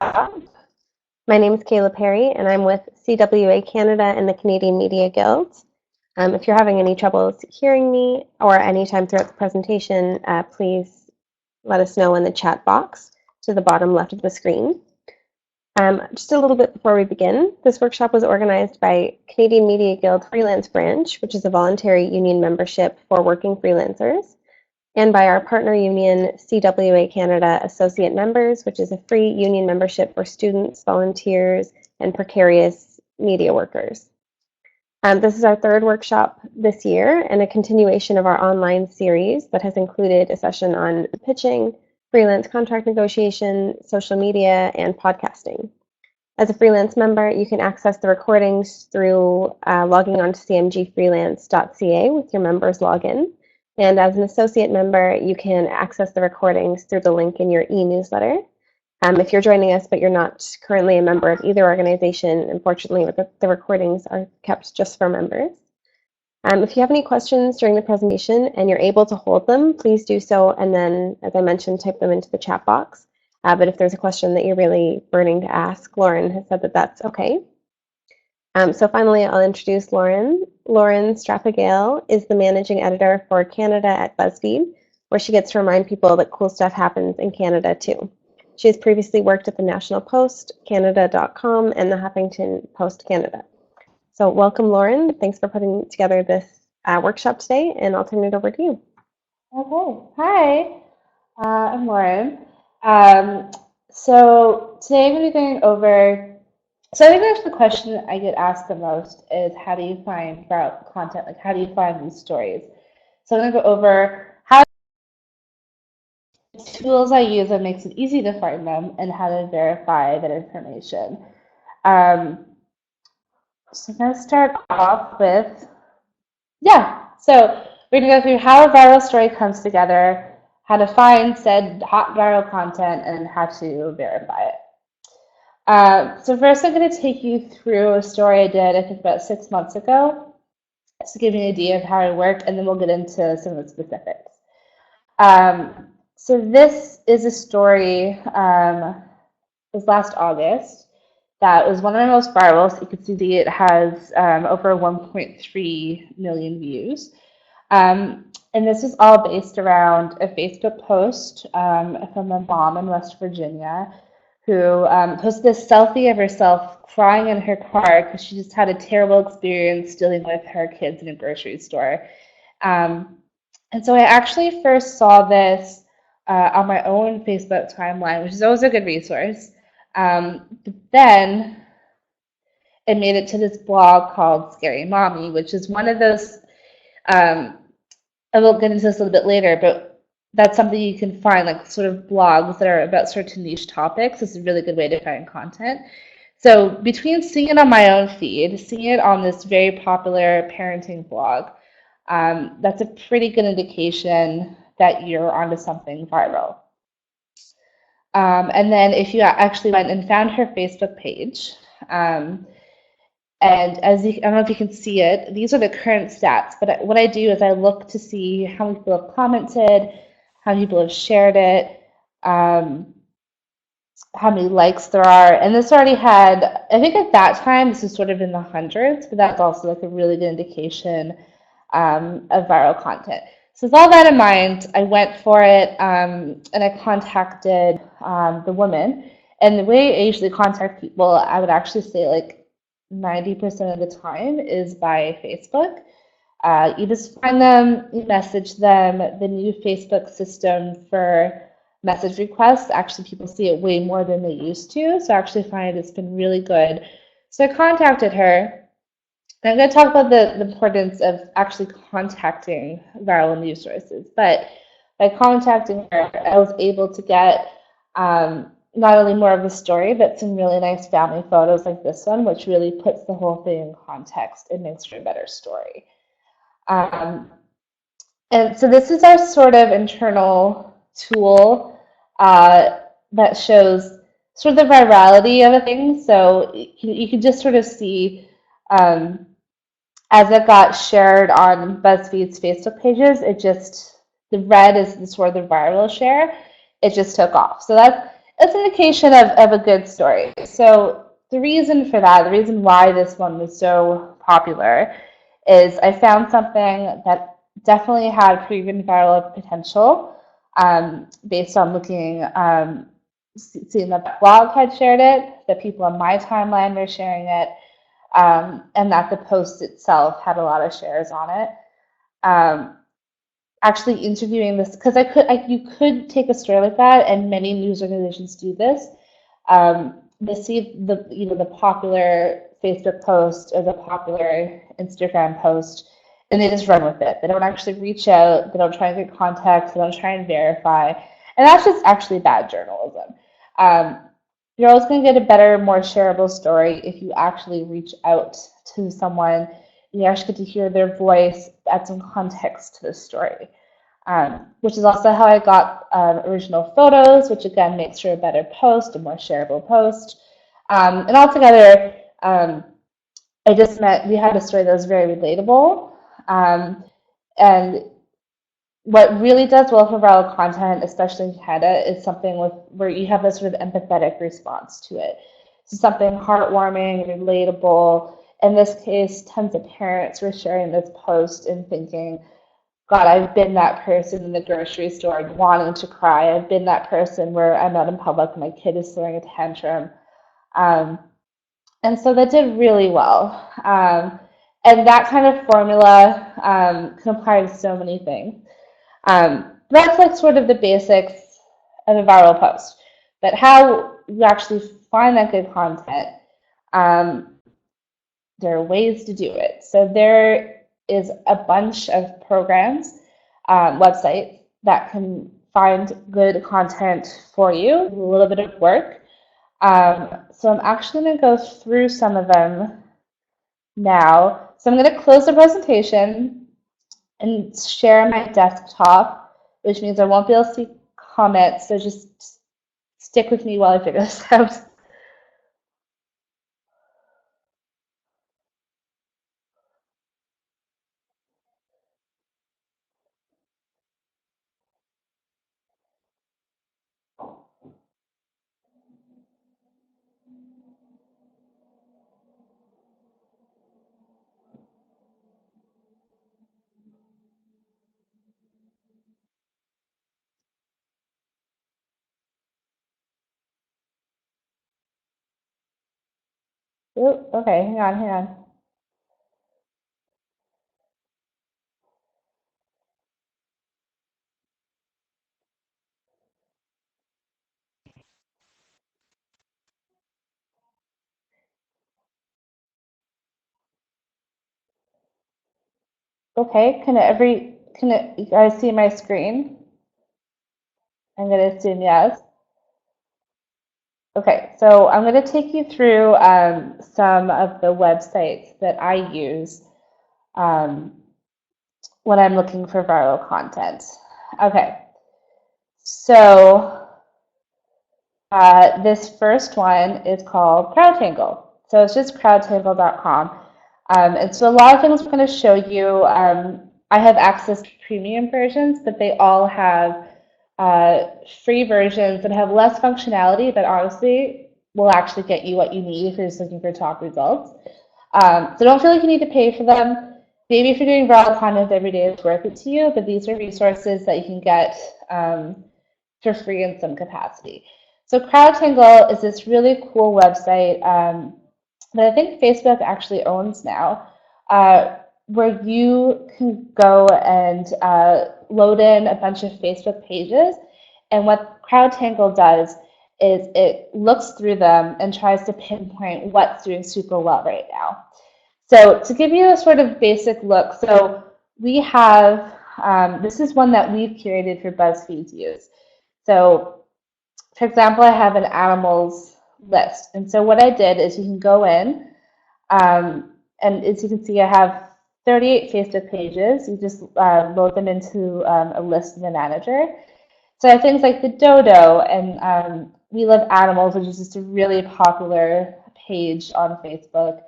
My name is Kayla Perry, and I'm with CWA Canada and the Canadian Media Guild. If you're having any troubles hearing me or anytime throughout the presentation, please let us know in the chat box to the bottom left of the screen. Just a little bit before we begin, this workshop was organized by Canadian Media Guild Freelance Branch, which is a voluntary union membership for working freelancers, and by our partner union, CWA Canada Associate Members, which is a free union membership for students, volunteers, and precarious media workers. This is our third workshop this year and a continuation of our online series that has included a session on pitching, freelance contract negotiation, social media, and podcasting. As a freelance member, you can access the recordings through logging on to cmgfreelance.ca with your members login. And as an associate member, you can access the recordings through the link in your e-newsletter. If you're joining us but you're not currently a member of either organization, unfortunately, the recordings are kept just for members. If you have any questions during the presentation and you're able to hold them, please do so, and then, as I mentioned, type them into the chat box. But if there's a question that you're really burning to ask, Lauren has said that that's okay. So finally, I'll introduce Lauren. Lauren Strathagale is the managing editor for Canada at Buzzfeed, where she gets to remind people that cool stuff happens in Canada too. She has previously worked at the National Post, Canada.com, and the Huffington Post Canada. So welcome, Lauren. Thanks for putting together this workshop today, and I'll turn it over to you. Okay. Hi, I'm Lauren. So today I'm going to be going over, so I think that's the question that I get asked the most is how do you find viral content? Like how do you find these stories? So I'm going to go over how the tools I use that makes it easy to find them and how to verify that information. So I'm going to start off with, so we're going to go through how a viral story comes together, how to find said hot viral content, and how to verify it. So first I'm going to take you through a story I did, I think about 6 months ago, to give you an idea of how I work, and then we'll get into some of the specifics. So this is a story, was last August, that was one of my most viral. So you can see it has over 1.3 million views. And this is all based around a Facebook post from a mom in West Virginia who posted this selfie of herself crying in her car because she just had a terrible experience dealing with her kids in a grocery store. And so I actually first saw this on my own Facebook timeline, which is always a good resource. But then it made it to this blog called Scary Mommy, which is one of those, I will get into this a little bit later, but that's something you can find, like sort of blogs that are about certain niche topics. It's a really good way to find content. So between seeing it on my own feed, seeing it on this very popular parenting blog, that's a pretty good indication that you're onto something viral. And then if you actually went and found her Facebook page, and as I don't know if you can see it, these are the current stats, but what I do is I look to see how many people have commented, how many people have shared it, how many likes there are, and this already had, I think at that time, this is sort of in the hundreds, but that's also like a really good indication of viral content. So with all that in mind, I went for it and I contacted the woman. And the way I usually contact people, I would actually say like 90% of the time is by Facebook. You just find them, you message them. The new Facebook system for message requests, actually people see it way more than they used to. So I actually find it's been really good. So I contacted her. And I'm going to talk about the importance of actually contacting viral news sources. But by contacting her, I was able to get not only more of the story, but some really nice family photos like this one, which really puts the whole thing in context and makes for a better story. And so this is our sort of internal tool that shows sort of the virality of a thing. So you can just sort of see as it got shared on BuzzFeed's Facebook pages, it just, the red is the sort of the viral share, it just took off. So that's, It's an indication of a good story. So the reason for that, the reason why this one was so popular, is I found something that definitely had proven viral potential, based on looking, seeing that the blog had shared it, that people on my timeline were sharing it, and that the post itself had a lot of shares on it. Um, Actually interviewing this, because you could take a story like that, and many news organizations do this. They see the popular Facebook post or the popular Instagram post, and they just run with it. They don't actually reach out. They don't try and get context. They don't try and verify, and that's just actually bad journalism. Um, you're always going to get a better, more shareable story if you actually reach out to someone. You actually get to hear their voice, add some context to the story. Which is also how I got original photos, which again makes for a better post, a more shareable post. And altogether, I just meant we had a story that was very relatable. And what really does well for viral content, especially in Canada, is something where you have a sort of empathetic response to it. So something heartwarming, relatable. In this case, tons of parents were sharing this post and thinking, God, I've been that person in the grocery store wanting to cry. I've been that person where I'm out in public and my kid is throwing a tantrum. Um, and so that did really well. And that kind of formula can apply to so many things. That's like sort of the basics of a viral post. But how you actually find that good content, um, there are ways to do it. So there is a bunch of programs, websites that can find good content for you, a little bit of work. So I'm actually going to go through some of them now. So I'm going to close the presentation and share my desktop, which means I won't be able to see comments. So just stick with me while I figure this out. Ooh, okay, hang on, hang on. Okay, you guys see my screen? I'm going to assume yes. Okay, so I'm going to take you through some of the websites that I use um, when I'm looking for viral content. Okay, so this first one is called Crowdtangle. So it's just crowdtangle.com. And so a lot of things I'm going to show you, I have access to premium versions, but they all have free versions that have less functionality, but honestly will actually get you what you need if you're just looking for top results. So don't feel like you need to pay for them. Maybe if you're doing viral content every day, it's worth it to you, but these are resources that you can get for free in some capacity. So Crowdtangle is this really cool website that I think Facebook actually owns now, where you can go and load in a bunch of Facebook pages. And what Crowdtangle does is it looks through them and tries to pinpoint what's doing super well right now. So to give you a sort of basic look, so we have, this is one that we've curated for Buzzfeed to use. So for example, I have an animals list. And so what I did is you can go in, and as you can see, I have 38 Facebook pages. You just load them into a list in the manager. So I have things like the dodo and We Love Animals, which is just a really popular page on Facebook.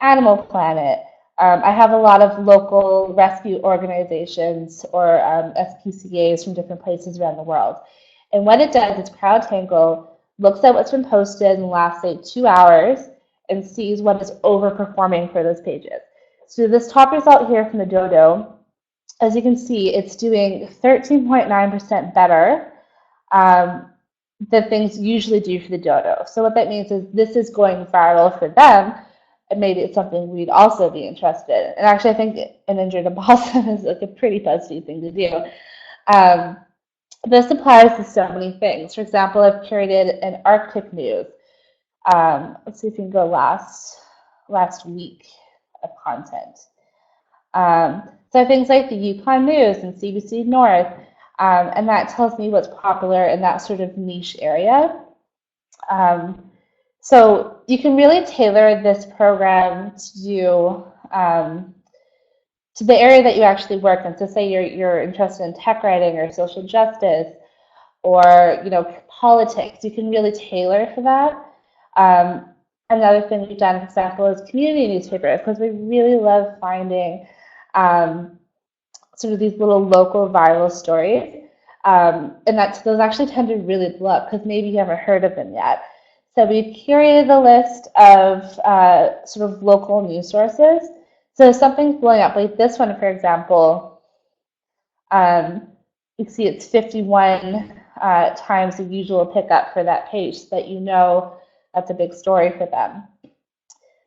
Animal Planet. I have a lot of local rescue organizations or SPCAs from different places around the world. And what it does is Crowdtangle looks at what's been posted in the last, say, 2 hours and sees what is overperforming for those pages. So this top result here from the Dodo, as you can see, it's doing 13.9% better than things usually do for the Dodo. So what that means is this is going viral for them, and maybe it's something we'd also be interested in. And actually, I think an injured opossum is like a pretty BuzzFeed thing to do. This applies to so many things. For example, I've curated an Arctic news. Let's see if we can go last week of content. So things like the Yukon News and CBC North, and that tells me what's popular in that sort of niche area. So you can really tailor this program to the area that you actually work in. So say you're interested in tech writing or social justice or politics, you can really tailor for that. Another thing we've done, for example, is community newspapers, because we really love finding sort of these little local viral stories. And those actually tend to really blow up because maybe you haven't heard of them yet. So we've curated a list of sort of local news sources. So if something's blowing up, like this one, for example, you see it's 51 times the usual pickup for that page, so that that's a big story for them.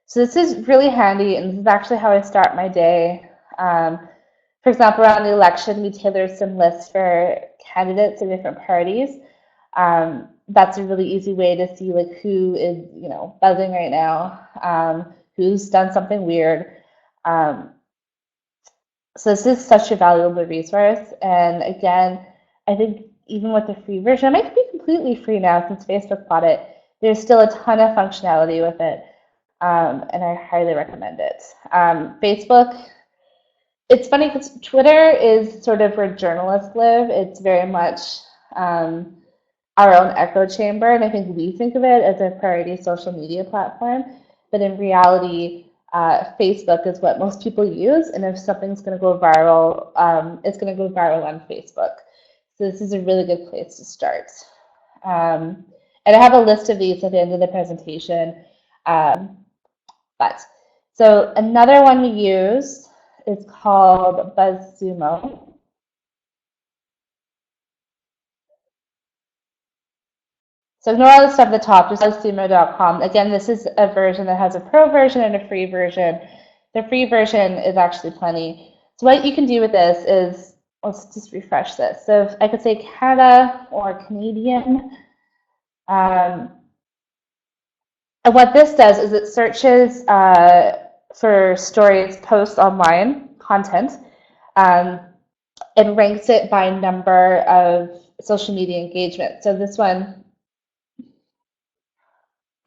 So this is really handy, and this is actually how I start my day. For example, around the election, we tailored some lists for candidates in different parties. That's a really easy way to see like who is buzzing right now, who's done something weird. So this is such a valuable resource, and again, I think even with the free version, it might be completely free now since Facebook bought it. There's still a ton of functionality with it, and I highly recommend it. Facebook, it's funny because Twitter is sort of where journalists live. It's very much our own echo chamber, and I think we think of it as a priority social media platform, but in reality, Facebook is what most people use, and if something's going to go viral, it's going to go viral on Facebook. So this is a really good place to start. And I have a list of these at the end of the presentation. So another one we use is called BuzzSumo. So ignore all the stuff at the top, just buzzsumo.com. Again, this is a version that has a pro version and a free version. The free version is actually plenty. So what you can do with this is, let's just refresh this. So if I could say Canada or Canadian. And what this does is it searches for stories, posts online, content, and ranks it by number of social media engagement. So this one,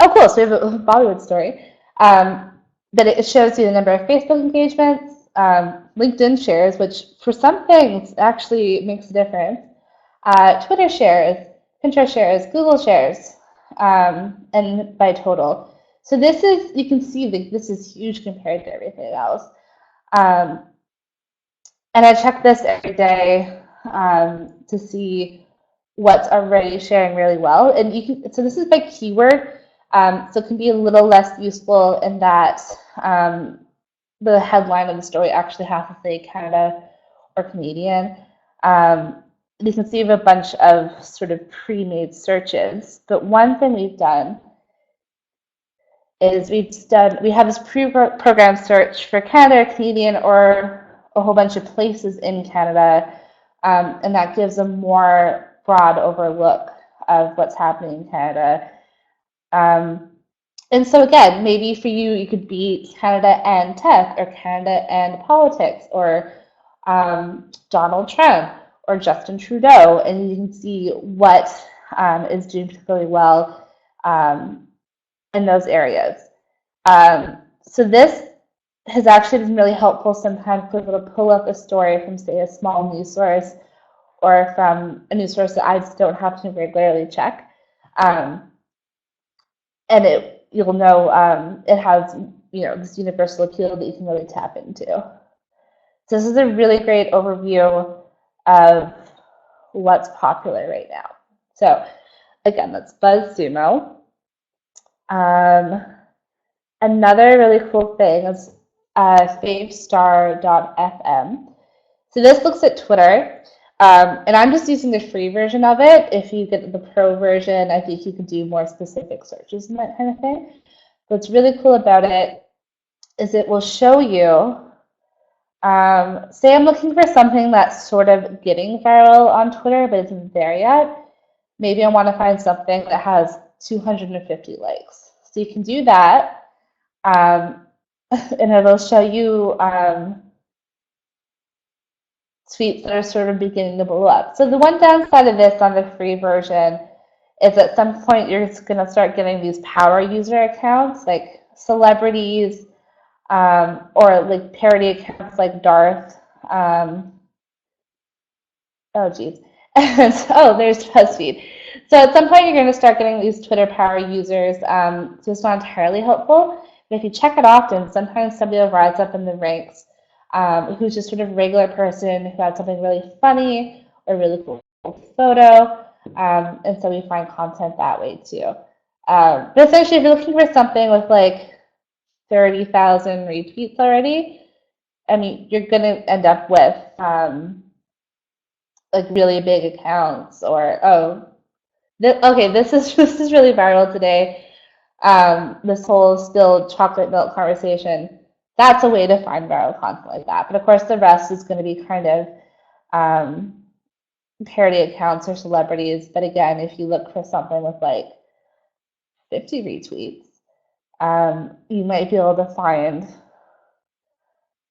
oh, cool. So we have a Bollywood story. But it shows you the number of Facebook engagements, LinkedIn shares, which for some things actually makes a difference, Twitter shares, Pinterest shares, Google shares, and by total. So this is, you can see that this is huge compared to everything else. And I check this every day to see what's already sharing really well. And you can, so this is by keyword. So it can be a little less useful in that the headline of the story actually has to say Canada or Canadian. You can see we have a bunch of sort of pre-made searches, but one thing we've done is we have this pre-programmed search for Canada or Canadian or a whole bunch of places in Canada, and that gives a more broad overlook of what's happening in Canada. And so again, maybe for you, you could be Canada and tech, or Canada and politics, or Donald Trump, or Justin Trudeau, and you can see what is doing particularly well in those areas. So this has actually been really helpful sometimes for people to pull up a story from, say, a small news source, or from a news source that I just don't have to regularly check. And you'll know it has this universal appeal that you can really tap into. So this is a really great overview of what's popular right now. So Again, that's BuzzSumo. Another really cool thing is Favestar.fm. So this looks at Twitter, and I'm just using the free version of it. If you get the pro version, I think you can do more specific searches and that kind of thing. What's really cool about it is it will show you, say I'm looking for something that's sort of getting viral on Twitter, but isn't there yet. Maybe I want to find something that has 250 likes. So you can do that, and it'll show you tweets that are sort of beginning to blow up. So the one downside of this on the free version is at some point you're just going to start getting these power user accounts like celebrities, or like parody accounts like Darth. Oh, geez. And oh, there's Buzzfeed. So at some point, you're going to start getting these Twitter power users. So it's not entirely helpful. But if you check it often, sometimes somebody will rise up in the ranks who's just sort of a regular person who had something really funny or really cool photo. And so we find content that way too. But essentially, if you're looking for something with like 30,000 retweets already, I mean, you're going to end up with like really big accounts, or okay, this is really viral today. This whole spilled chocolate milk conversation. That's a way to find viral content like that. But of course, the rest is going to be kind of parody accounts or celebrities. But again, if you look for something with like 50 retweets, you might be able to find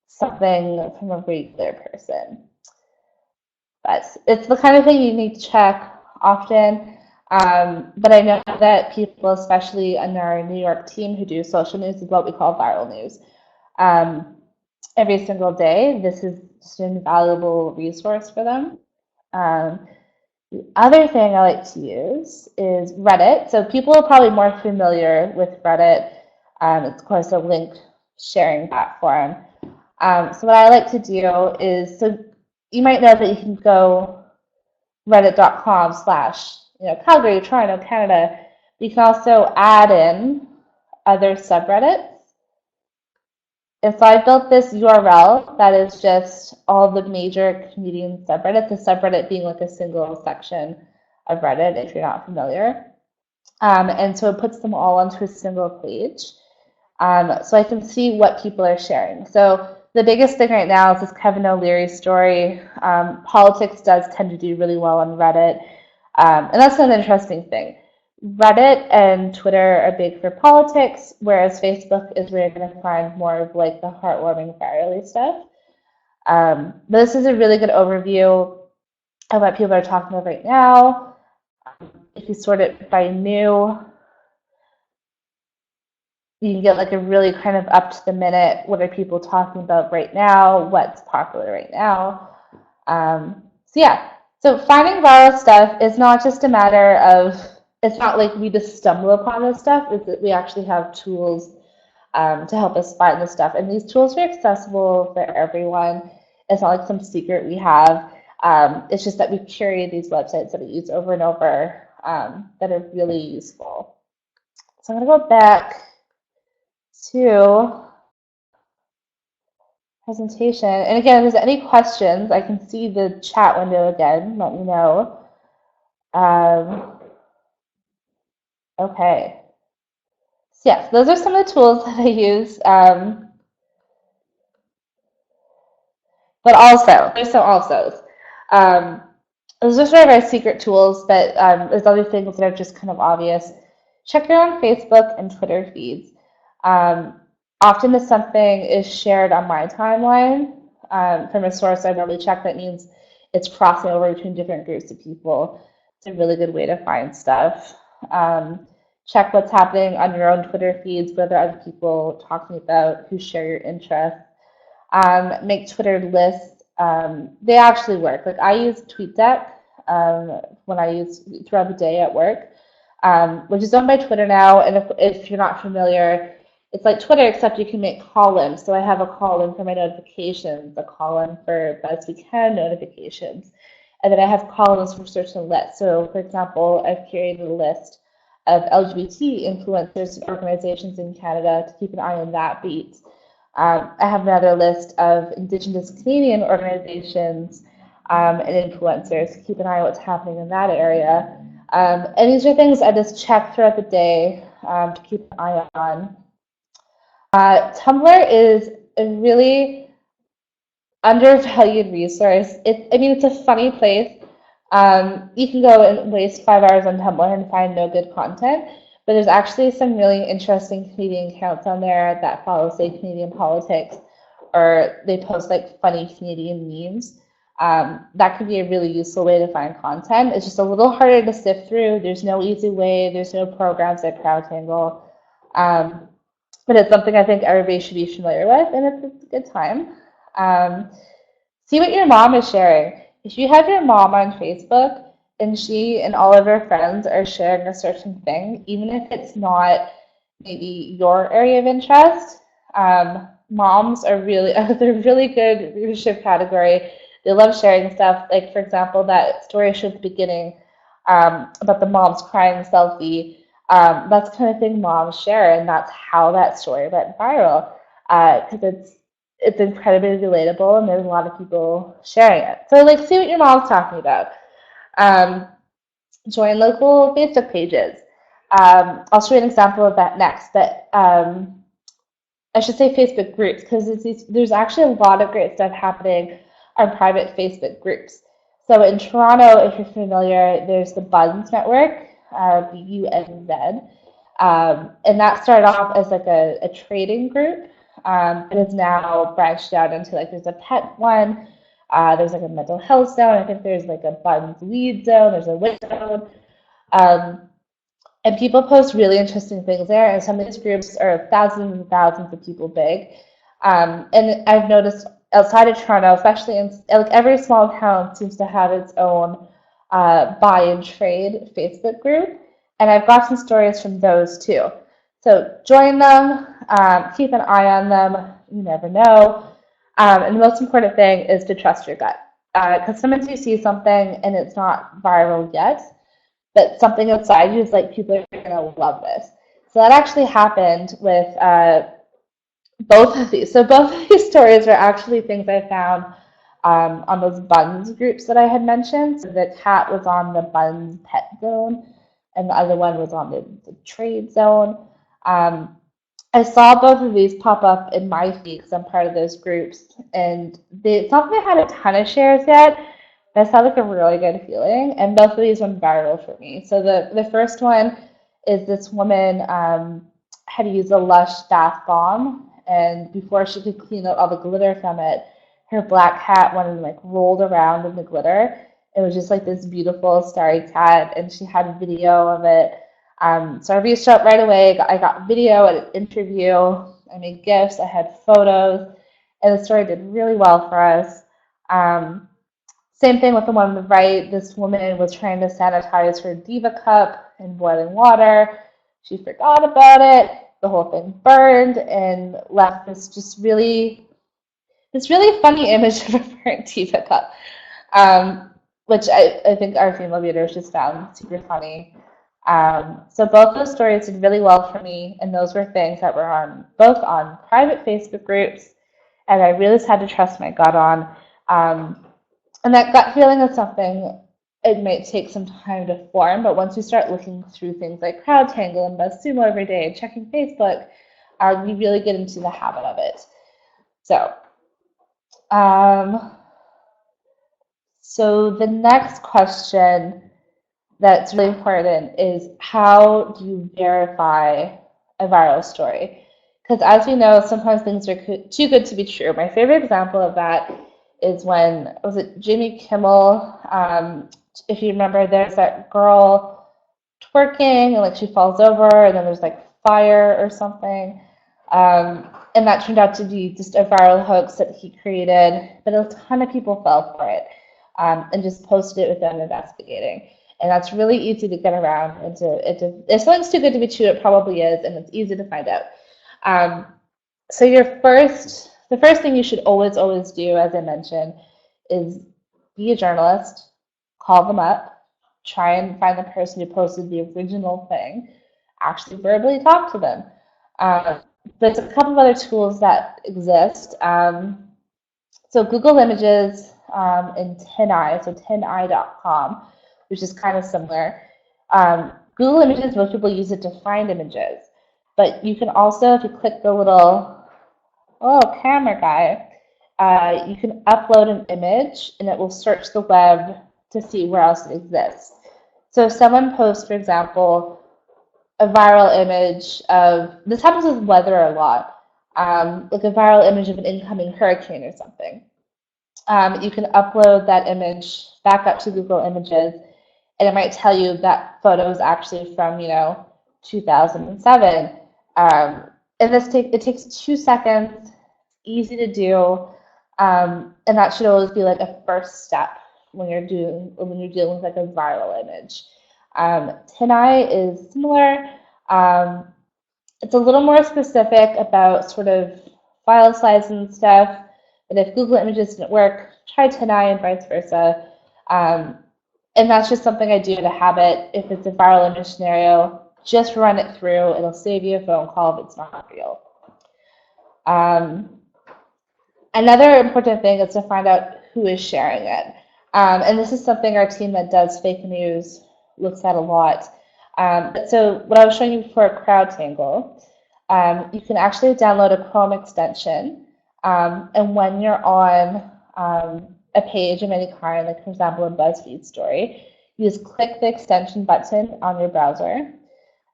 something from a regular person. But it's the kind of thing you need to check often. But I know that people, especially in our New York team who do social news, is what we call viral news. Every single day, this is just an invaluable resource for them. The other thing I like to use is Reddit. So people are probably more familiar with Reddit. It's, of course, a link sharing platform. So what I like to do is, so you might know that you can go reddit.com/ Calgary, Toronto, Canada. You can also add in other subreddits. And so I built this URL that is just all the major Canadian subreddits, the subreddit being like a single section of Reddit, if you're not familiar. And so it puts them all onto a single page. So I can see what people are sharing. So the biggest thing right now is this Kevin O'Leary story. Politics does tend to do really well on Reddit. And that's an interesting thing. Reddit and Twitter are big for politics, whereas Facebook is where you're going to find more of like the heartwarming, virally stuff. But this is a really good overview of what people are talking about right now. If you sort it by new, you can get like a really kind of up to the minute, what are people talking about right now, what's popular right now. So yeah, so finding viral stuff is not just a matter of, it's not like we just stumble upon this stuff, it's that we actually have tools to help us find this stuff. And these tools are accessible for everyone. It's not like some secret we have. It's just that we've curated these websites that we use over and over that are really useful. So I'm going to go back to presentation. And again, if there's any questions, I can see the chat window again. Let me know. Okay. So yes, those are some of the tools that I use. But also, there's some alsos. Those are sort of our secret tools, but there's other things that are just kind of obvious. Check your own Facebook and Twitter feeds. Often if something is shared on my timeline from a source I normally check, that means it's crossing over between different groups of people. It's a really good way to find stuff. Check what's happening on your own Twitter feeds, what are other people talking about, who share your interests. Make Twitter lists. They actually work. Like I use TweetDeck when I use throughout the day at work, which is owned by Twitter now. And if you're not familiar, it's like Twitter, except you can make columns. So I have a column for my notifications, a column for Buzzfeed notifications. And then I have columns for certain lists. So, for example, I've curated a list of LGBT influencers and organizations in Canada to keep an eye on that beat. I have another list of Indigenous Canadian organizations and influencers to keep an eye on what's happening in that area. And these are things I just check throughout the day to keep an eye on. Tumblr is a really undervalued resource. It's a funny place. You can go and waste 5 hours on Tumblr and find no good content, but there's actually some really interesting Canadian accounts on there that follow, say, Canadian politics, or they post like funny Canadian memes. That could be a really useful way to find content. It's just a little harder to sift through. There's no easy way. There's no programs like Crowdtangle. But it's something I think everybody should be familiar with, and it's a good time. See what your mom is sharing. If you have your mom on Facebook and she and all of her friends are sharing a certain thing, even if it's not maybe your area of interest, moms are really they're really good readership category. They love sharing stuff. Like, for example, that story I showed at the beginning about the moms crying selfie. That's the kind of thing moms share, and that's how that story went viral. Because it's incredibly relatable, and there's a lot of people sharing it. So, like, see what your mom's talking about. Join local Facebook pages. I'll show you an example of that next, but I should say Facebook groups, because there's actually a lot of great stuff happening on private Facebook groups. So in Toronto, if you're familiar, there's the Bunz network, BUNZ, and that started off as like a trading group. It is now branched out into, like, there's a pet one, there's like a mental health zone, I think there's like a Bunz weed zone, there's a witch zone. And people post really interesting things there, and some of these groups are thousands and thousands of people big. And I've noticed outside of Toronto, especially in like every small town seems to have its own buy and trade Facebook group, and I've got some stories from those too. So join them, keep an eye on them. You never know. And the most important thing is to trust your gut, because sometimes you see something and it's not viral yet, but something inside you is like, people are going to love this. So that actually happened with both of these. So both of these stories were actually things I found on those Bunz groups that I had mentioned. So the cat was on the Bunz pet zone, and the other one was on the trade zone. I saw both of these pop up in my feed because I'm part of those groups, and it's not that they had a ton of shares yet, but I saw like a really good feeling, and both of these went viral for me. So the first one is this woman had used a Lush bath bomb, and before she could clean out all the glitter from it, her black cat went and like rolled around in the glitter. It was just like this beautiful starry cat, and she had a video of it. So I reached out right away. I got video, an interview, I made gifts, I had photos, and the story did really well for us. Same thing with the one on the right. This woman was trying to sanitize her Diva cup in boiling water. She forgot about it. The whole thing burned and left this really funny image of a burnt Diva cup, which I think our female readers just found super funny. So both those stories did really well for me, and those were things that were both on private Facebook groups, and I really just had to trust my gut on. And that gut feeling is something, it might take some time to form, but once you start looking through things like Crowdtangle and Buzzfeed every day and checking Facebook, you really get into the habit of it. So the next question that's really important is, how do you verify a viral story? Because as we know, sometimes things are too good to be true. My favorite example of that is when, was it Jimmy Kimmel? If you remember, there's that girl twerking and like she falls over, and then there's like fire or something. And that turned out to be just a viral hoax that he created, but a ton of people fell for it and just posted it without investigating. And that's really easy to get around. If something's too good to be true, it probably is, and it's easy to find out. So the first thing you should always do, as I mentioned, is be a journalist. call them up, try and find the person who posted the original thing, actually verbally talk to them. There's a couple of other tools that exist. So Google Images and TinEye, so tineye.com, which is kind of similar. Google Images, most people use it to find images, but you can also, if you click the little camera guy, you can upload an image and it will search the web to see where else it exists. So if someone posts, for example, a viral image of, this happens with weather a lot, like a viral image of an incoming hurricane or something. You can upload that image back up to Google Images, and it might tell you that photo is actually from, 2007. And it takes 2 seconds, easy to do, and that should always be like a first step when you're dealing with like a viral image. TinEye is similar. It's a little more specific about sort of file size and stuff. But if Google Images didn't work, try TinEye and vice versa. And that's just something I do to habit. If it's a viral image scenario, just run it through. It'll save you a phone call if it's not real. Another important thing is to find out who is sharing it. And this is something our team that does fake news looks at a lot. So what I was showing you before, Crowdtangle, you can actually download a Chrome extension. And when you're on a page of any kind, like for example a Buzzfeed story, you just click the extension button on your browser,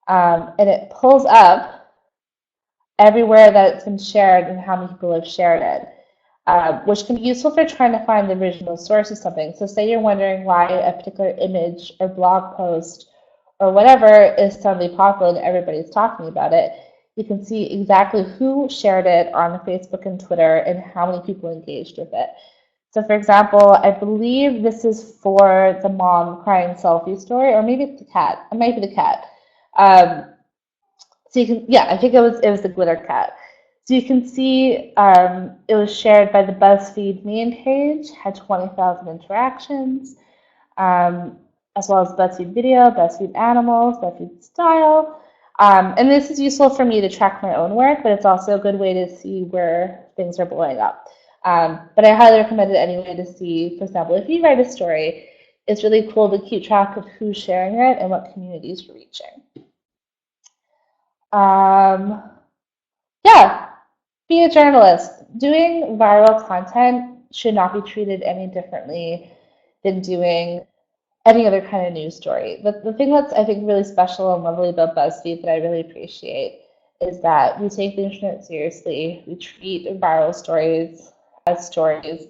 and it pulls up everywhere that it's been shared and how many people have shared it. Which can be useful for trying to find the original source of something. So say you're wondering why a particular image or blog post or whatever is suddenly popular and everybody's talking about it, you can see exactly who shared it on Facebook and Twitter and how many people engaged with it. So for example, I believe this is for the mom crying selfie story, or maybe it's the cat. It might be the cat. So you can, yeah, I think it was the glitter cat. So you can see it was shared by the Buzzfeed main page, had 20,000 interactions, as well as Buzzfeed video, Buzzfeed animals, Buzzfeed style. And this is useful for me to track my own work, but it's also a good way to see where things are blowing up. But I highly recommend it anyway to see, for example, if you write a story, it's really cool to keep track of who's sharing it and what communities you're reaching. Yeah. Be a journalist. Doing viral content should not be treated any differently than doing any other kind of news story. The thing that's, I think, really special and lovely about BuzzFeed that I really appreciate is that we take the internet seriously. We treat viral stories as stories.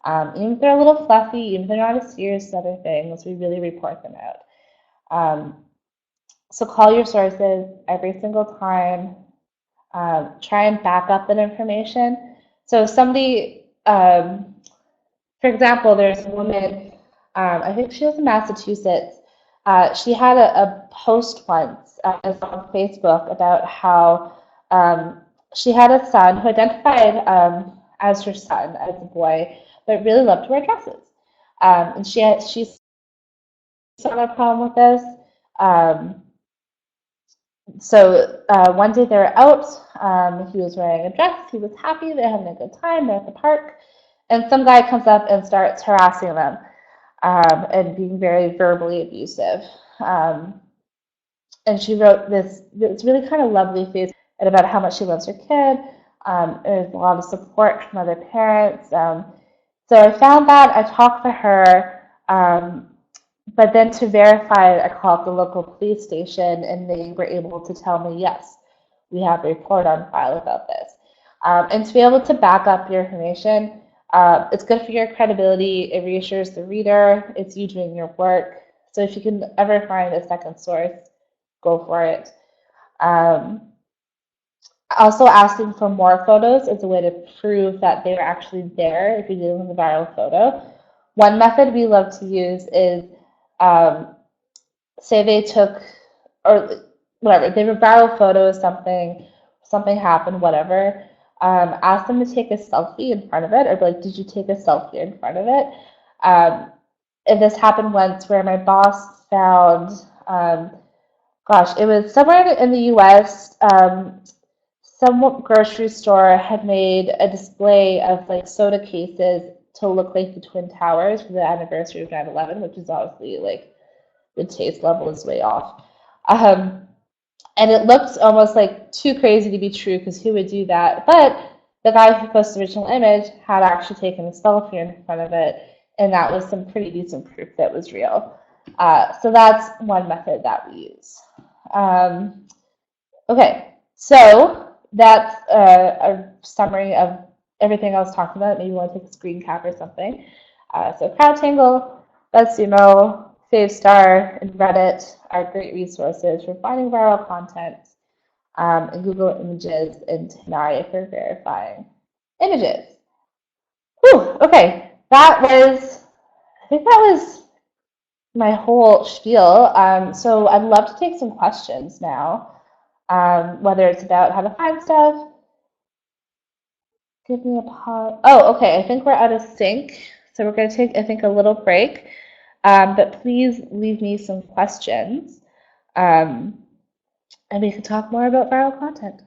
Even if they're a little fluffy, even if they're not as serious as other things, we really report them out. So call your sources every single time. Try and back up that information. So somebody, for example, there's a woman, I think she was in Massachusetts. She had a post once on Facebook about how she had a son who identified as her son, as a boy, but really loved to wear dresses. And she saw no problem with this. So one day they were out, he was wearing a dress, he was happy, they're having a good time, they're at the park, and some guy comes up and starts harassing them and being very verbally abusive. And she wrote this really kind of lovely face about how much she loves her kid. There's a lot of support from other parents. So I found that, I talked to her, but then to verify it, I called the local police station, and they were able to tell me, yes, we have a report on file about this. And to be able to back up your information, it's good for your credibility. It reassures the reader. It's you doing your work. So if you can ever find a second source, go for it. Also, asking for more photos is a way to prove that they were actually there if you're dealing with a viral photo. One method we love to use is say they took, or whatever, they were viral photos, something happened, whatever. Ask them to take a selfie in front of it, or be like, did you take a selfie in front of it? this happened once where my boss found, gosh, it was somewhere in the US. Some grocery store had made a display of like soda cases to look like the Twin Towers for the anniversary of 9/11, which is obviously like the taste level is way off. Um, and it looks almost like too crazy to be true because who would do that? But the guy who posted the original image had actually taken a selfie in front of it, and that was some pretty decent proof that it was real. So that's one method that we use. Okay, so that's a summary of everything I was talking about. Maybe you want to take a screen cap or something. So Crowdtangle, BuzzFeed, Favestar, and Reddit are great resources for finding viral content, and Google Images and Tenaya for verifying images. Whew, okay, I think that was my whole spiel. So I'd love to take some questions now, whether it's about how to find stuff. Give me a pause. Oh, okay, I think we're out of sync. So we're going to take, I think, a little break. But please leave me some questions, and we can talk more about viral content.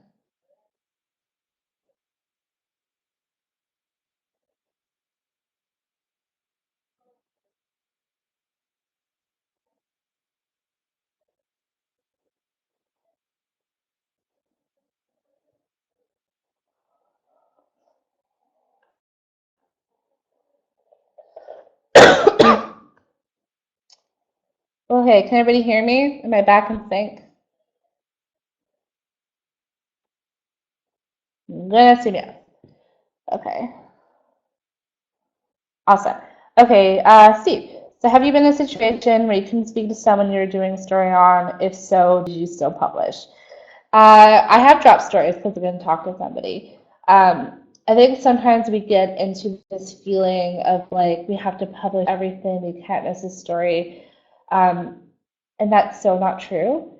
Okay, can everybody hear me? Am I back in sync? I'm gonna assume yes. Okay, awesome. Okay, Steve, so have you been in a situation where you couldn't speak to someone you were doing a story on? If so, did you still publish? I have dropped stories because I didn't talk to somebody. I think sometimes we get into this feeling of like we have to publish everything, we can't miss a story, and that's so not true.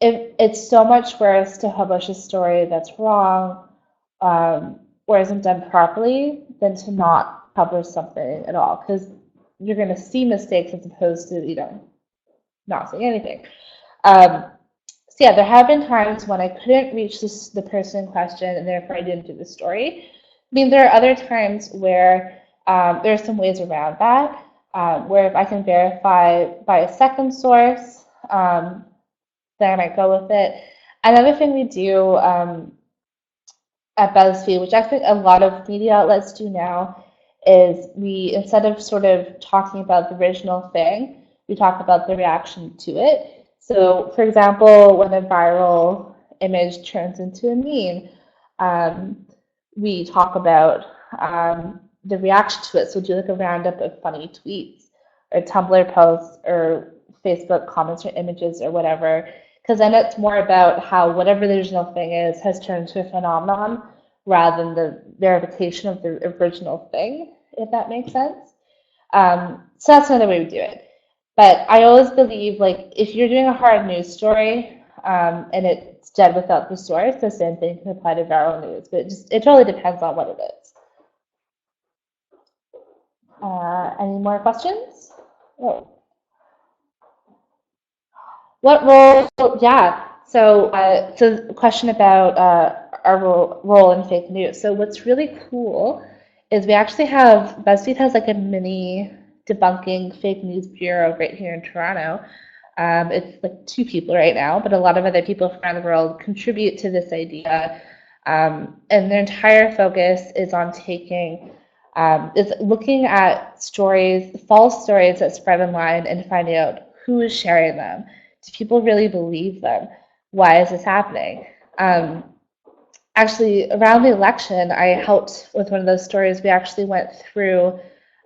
It's so much worse to publish a story that's wrong, or isn't done properly than to not publish something at all because you're going to see mistakes as opposed to not seeing anything. So yeah, there have been times when I couldn't reach the person in question and therefore I didn't do the story. I mean, there are other times where there are some ways around that, where if I can verify by a second source, then I might go with it. Another thing we do at Buzzfeed, which I think a lot of media outlets do now, is we, instead of sort of talking about the original thing, we talk about the reaction to it. So, for example, when a viral image turns into a meme, we talk about the reaction to it. So, we'll do like a roundup of funny tweets or Tumblr posts or Facebook comments or images or whatever, because then it's more about how whatever the original thing is has turned into a phenomenon rather than the verification of the original thing, if that makes sense. So that's another way we do it. But I always believe, like, if you're doing a hard news story and it's dead without the source, the same thing can apply to viral news. But it totally depends on what it is. Any more questions? Oh. What role? Yeah. So the question about our role in fake news. So what's really cool is we actually have BuzzFeed has like a mini debunking fake news bureau right here in Toronto. It's like 2 people right now, but a lot of other people from around the world contribute to this idea. And their entire focus is on is looking at stories, false stories that spread online and finding out who is sharing them. Do people really believe them? Why is this happening? Actually, around the election, I helped with one of those stories. We actually went through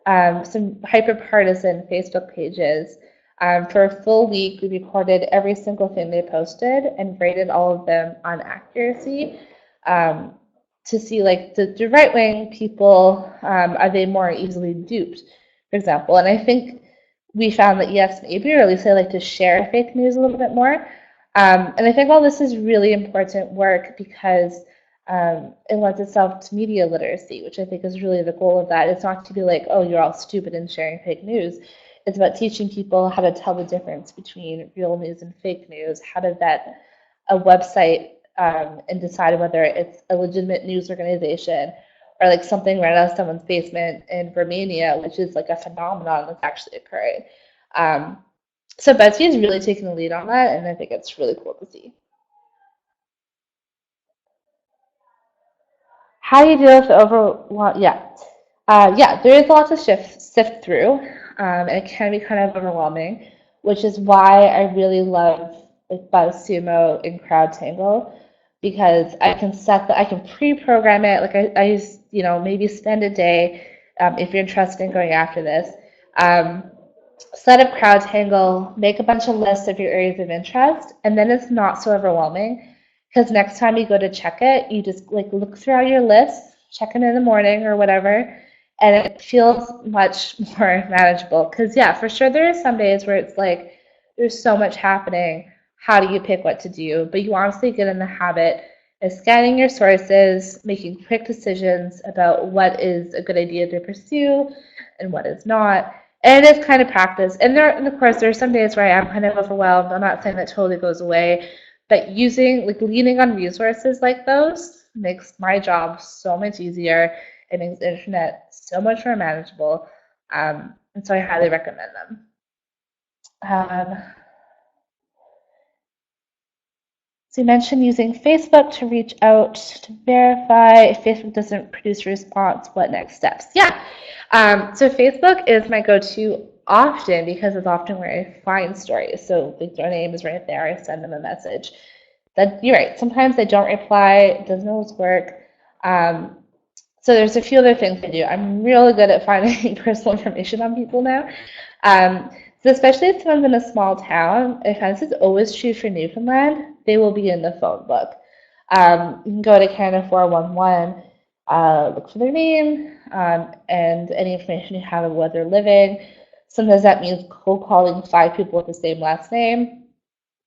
some hyper-partisan Facebook pages. For a full week, we recorded every single thing they posted and rated all of them on accuracy to see, like, the right-wing people, are they more easily duped, for example. And I think we found that yes, maybe, or at least I like to share fake news a little bit more. And I think all this is really important work because it lends itself to media literacy, which I think is really the goal of that. It's not to be like, oh, you're all stupid and sharing fake news. It's about teaching people how to tell the difference between real news and fake news, how to vet a website and decide whether it's a legitimate news organization or like something right out of someone's basement in Romania, which is like a phenomenon that's actually occurring. Um, so BuzzFeed is really taking the lead on that, and I think it's really cool to see. How do you deal with the overwhelm? Yeah, there is a lot to sift through, and it can be kind of overwhelming, which is why I really love like BuzzSumo and Crowdtangle because I can pre-program it. Like maybe spend a day if you're interested in going after this. Um, Set up Crowdtangle, make a bunch of lists of your areas of interest, and then it's not so overwhelming because next time you go to check it, you just like look through all your lists, check it in the morning or whatever, and it feels much more manageable. Because yeah, for sure there are some days where it's like there's so much happening. How do you pick what to do? But you honestly get in the habit of scanning your sources, making quick decisions about what is a good idea to pursue and what is not. And it is kind of practice. And of course, there are some days where I am kind of overwhelmed. I'm not saying that totally goes away, but leaning on resources like those makes my job so much easier. It makes the internet so much more manageable. And so I highly recommend them. Um, So you mentioned using Facebook to reach out to verify. If Facebook doesn't produce a response, what next steps? Yeah. So Facebook is my go-to often because it's often where I find stories. So like their name is right there. I send them a message. You're right. Sometimes they don't reply. It doesn't always work. Um, so there's a few other things I do. I'm really good at finding personal information on people now. Um, so especially if someone's in a small town, I find this is always true for Newfoundland, they will be in the phone book. You can go to Canada 411, look for their name, and any information you have of where they're living. Sometimes that means cold calling 5 people with the same last name.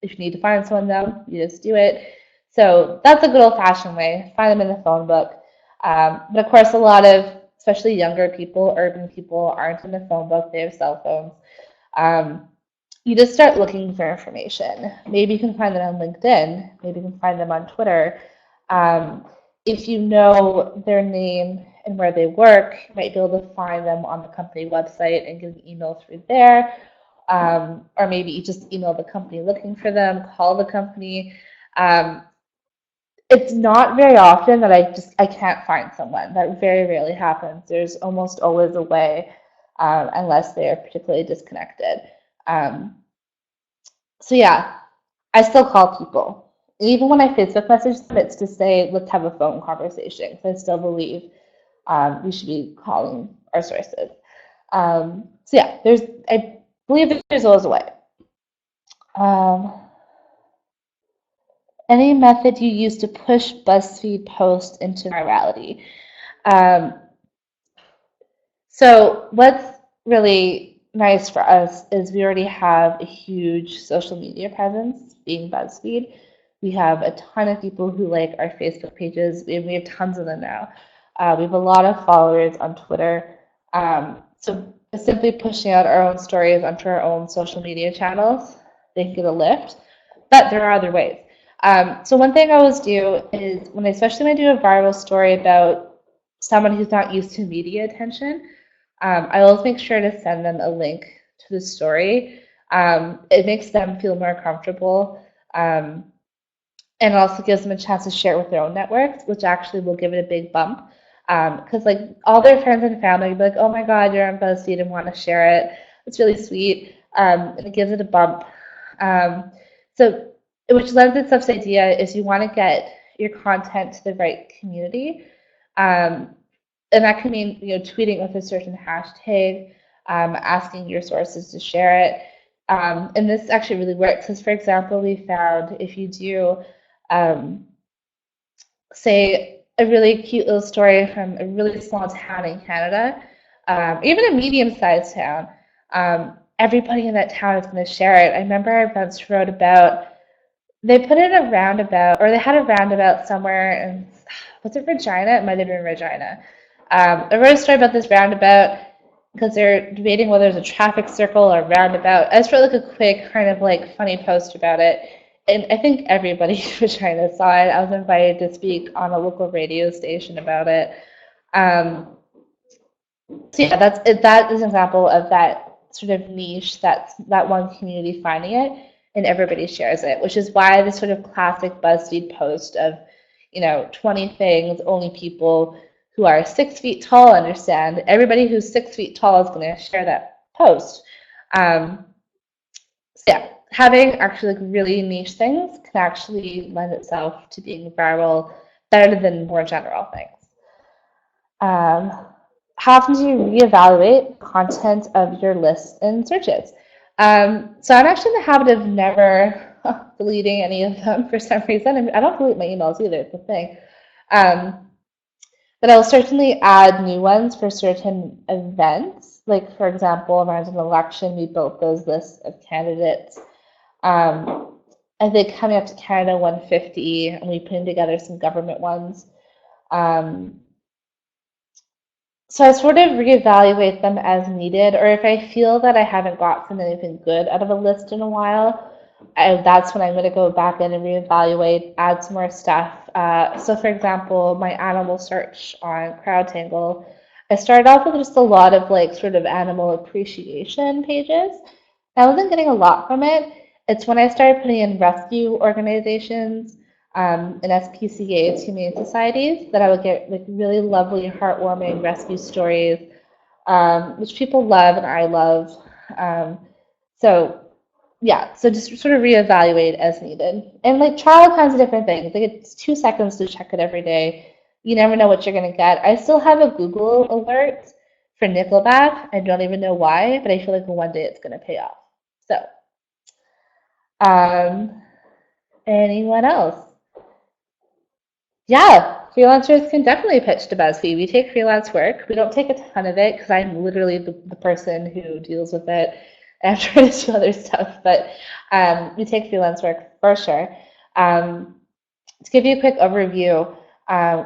If you need to find someone, though, you just do it. So that's a good old-fashioned way. Find them in the phone book. But of course, a lot of, especially younger people, urban people, aren't in the phone book. They have cell phones. You just start looking for information. Maybe you can find them on LinkedIn. Maybe you can find them on Twitter. If you know their name and where they work, you might be able to find them on the company website and get an email through there. Or maybe you just email the company looking for them, call the company. It's not very often that I can't find someone. That very rarely happens. There's almost always a way, unless they are particularly disconnected. Um, so yeah, I still call people. Even when I Facebook message them, it's to say, let's have a phone conversation. Because I still believe we should be calling our sources. So yeah, I believe that there's always a way. Any method you use to push BuzzFeed posts into virality. Um, so what's really nice for us is we already have a huge social media presence, being BuzzFeed. We have a ton of people who like our Facebook pages. We have tons of them now. We have a lot of followers on Twitter. So simply pushing out our own stories onto our own social media channels, they can get a lift. But there are other ways. So one thing I always do is especially when I do a viral story about someone who's not used to media attention, I always make sure to send them a link to the story. It makes them feel more comfortable, and it also gives them a chance to share it with their own networks, which actually will give it a big bump. Because like all their friends and family will be like, oh my God, you're on BuzzFeed and want to share it. It's really sweet, and it gives it a bump. So which lends itself to the idea is you want to get your content to the right community. And that can mean tweeting with a certain hashtag, asking your sources to share it. And this actually really works because, for example, we found if you do, say, a really cute little story from a really small town in Canada, even a medium-sized town, everybody in that town is going to share it. I remember I once wrote about they put in a roundabout, or they had a roundabout somewhere in, was it Regina? It might have been Regina. I wrote a story about this roundabout because they're debating whether it's a traffic circle or roundabout. I just wrote like a quick kind of like funny post about it. And I think everybody in Regina saw it. I was invited to speak on a local radio station about it. Um, so yeah, that is an example of that sort of niche, that one community finding it and everybody shares it, which is why the sort of classic BuzzFeed post of, 20 things only people who are 6 feet tall understand. Everybody who's 6 feet tall is going to share that post. So yeah, having actually like really niche things can actually lend itself to being viral better than more general things. Um, how often do you reevaluate content of your lists and searches? So I'm actually in the habit of never deleting any of them for some reason. I don't delete my emails either, it's the thing. Um, but I'll certainly add new ones for certain events. Like, for example, around an election, we built those lists of candidates. I think coming up to Canada 150, and we put together some government ones. Um, So I sort of reevaluate them as needed, or if I feel that I haven't gotten anything good out of a list in a while, that's when I'm going to go back in and reevaluate, add some more stuff. So for example, my animal search on Crowdtangle, I started off with just a lot of like sort of animal appreciation pages. I wasn't getting a lot from it. It's when I started putting in rescue organizations, and SPCA's humane societies that I would get like really lovely, heartwarming rescue stories, which people love and I love. Um, so yeah, so just sort of reevaluate as needed, and like try all kinds of different things. Like it's 2 seconds to check it every day. You never know what you're gonna get. I still have a Google alert for Nickelback. I don't even know why, but I feel like one day it's gonna pay off. So, um, anyone else? Yeah, freelancers can definitely pitch to BuzzFeed. We take freelance work. We don't take a ton of it because I'm literally the person who deals with it and I'm trying to do other stuff. But we take freelance work for sure. To give you a quick overview,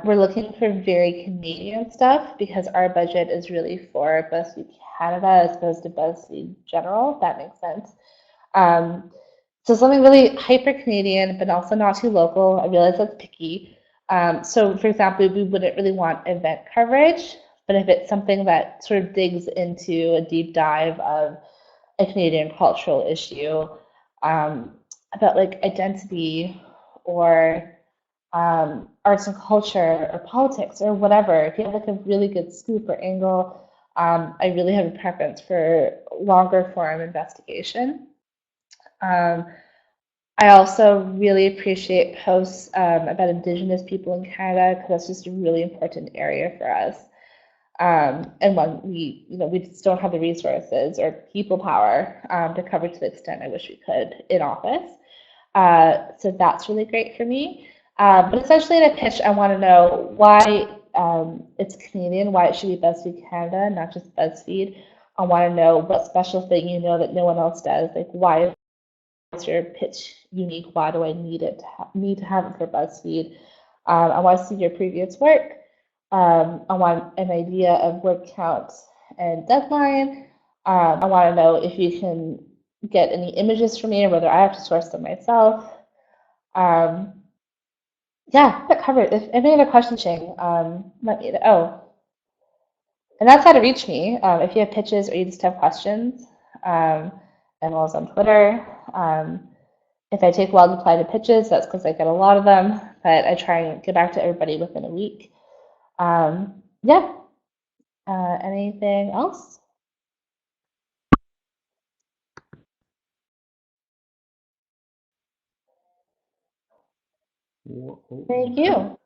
we're looking for very Canadian stuff because our budget is really for BuzzFeed Canada as opposed to BuzzFeed General, if that makes sense. Um, so something really hyper Canadian, but also not too local. I realize that's picky. So for example, we wouldn't really want event coverage, but if it's something that sort of digs into a deep dive of a Canadian cultural issue, about like identity or arts and culture or politics or whatever, if you have like a really good scoop or angle, I really have a preference for longer form investigation. Um, I also really appreciate posts about Indigenous people in Canada because that's just a really important area for us. And one we just don't have the resources or people power to cover to the extent I wish we could in office. So that's really great for me. But essentially, in a pitch, I want to know why it's Canadian, why it should be BuzzFeed Canada, not just BuzzFeed. I want to know what special thing you know that no one else does. Like, why is your pitch unique? Why do I need to have it for BuzzFeed? I want to see your previous work. I want an idea of word count and deadline. I want to know if you can get any images from me or whether I have to source them myself. Um, yeah, that covered. If any other questions, Shane, let me know. Oh, and that's how to reach me. If you have pitches or you just have questions, I'm also on Twitter. If I take a while to reply to pitches, that's because I get a lot of them, but I try and get back to everybody within a week. Yeah. Anything else? Thank you.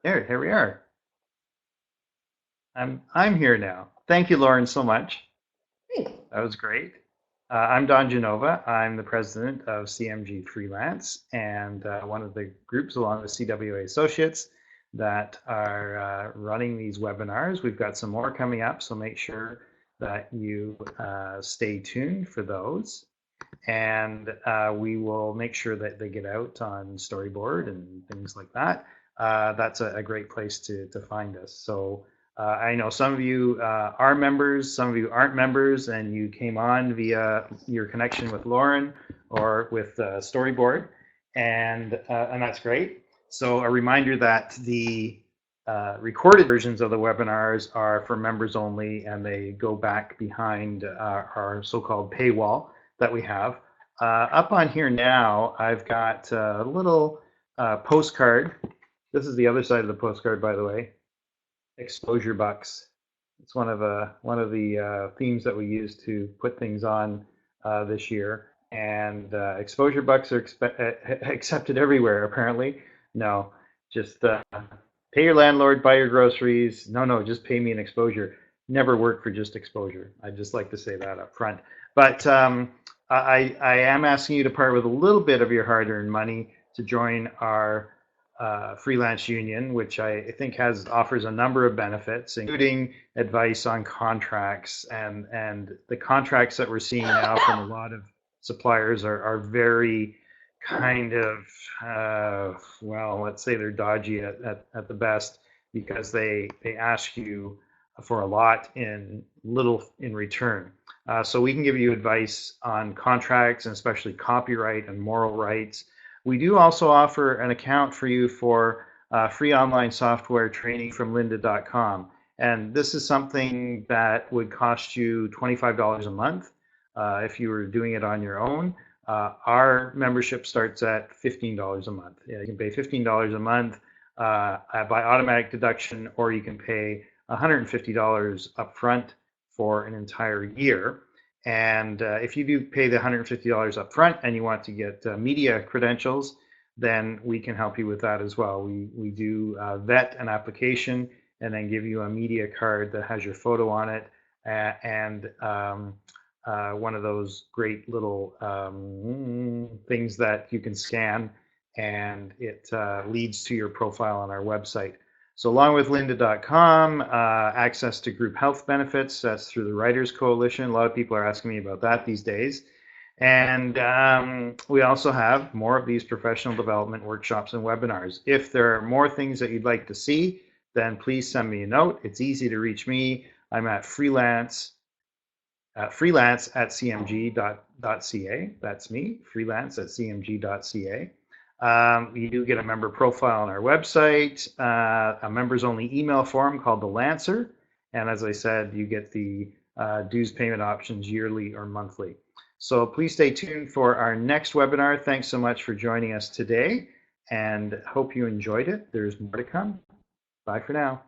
Here we are. I'm here now. Thank you, Lauren, so much. Thanks. That was great. I'm Don Genova. I'm the president of CMG Freelance and one of the groups along with CWA Associates that are running these webinars. We've got some more coming up, so make sure that you stay tuned for those. and we will make sure that they get out on Storyboard and things like that. That's a great place to find us. So I know some of you are members, some of you aren't members, and you came on via your connection with Lauren or with Storyboard, and that's great. So a reminder that the recorded versions of the webinars are for members only, and they go back behind our so-called paywall that we have. Up on here now, I've got a little postcard. This is the other side of the postcard, by the way. Exposure bucks. It's one of the themes that we use to put things on this year. And exposure bucks are accepted everywhere, apparently. No, just pay your landlord, buy your groceries. No, just pay me an exposure. Never work for just exposure. I'd just like to say that up front. But I am asking you to part with a little bit of your hard-earned money to join our freelance union, which I think offers a number of benefits, including advice on contracts, and the contracts that we're seeing now from a lot of suppliers are very kind of well, let's say they're dodgy at the best, because they ask you for a lot in little in return. So we can give you advice on contracts, and especially copyright and moral rights. We do also offer an account for you for free online software training from lynda.com. And this is something that would cost you $25 a month if you were doing it on your own. Our membership starts at $15 a month. Yeah, you can pay $15 a month by automatic deduction, or you can pay $150 upfront for an entire year. And if you do pay the $150 up front and you want to get media credentials, then we can help you with that as well. We do vet an application and then give you a media card that has your photo on it, and one of those great little things that you can scan, and it leads to your profile on our website. So along with lynda.com, access to group health benefits, that's through the Writers Coalition. A lot of people are asking me about that these days. And we also have more of these professional development workshops and webinars. If there are more things that you'd like to see, then please send me a note. It's easy to reach me. I'm at freelance at cmg.ca. That's me, freelance at cmg.ca. You do get a member profile on our website, a members only email form called the Lancer, and as I said, you get the dues payment options yearly or monthly. So please stay tuned for our next webinar. Thanks so much for joining us today, and hope you enjoyed it. There's more to come. Bye for now.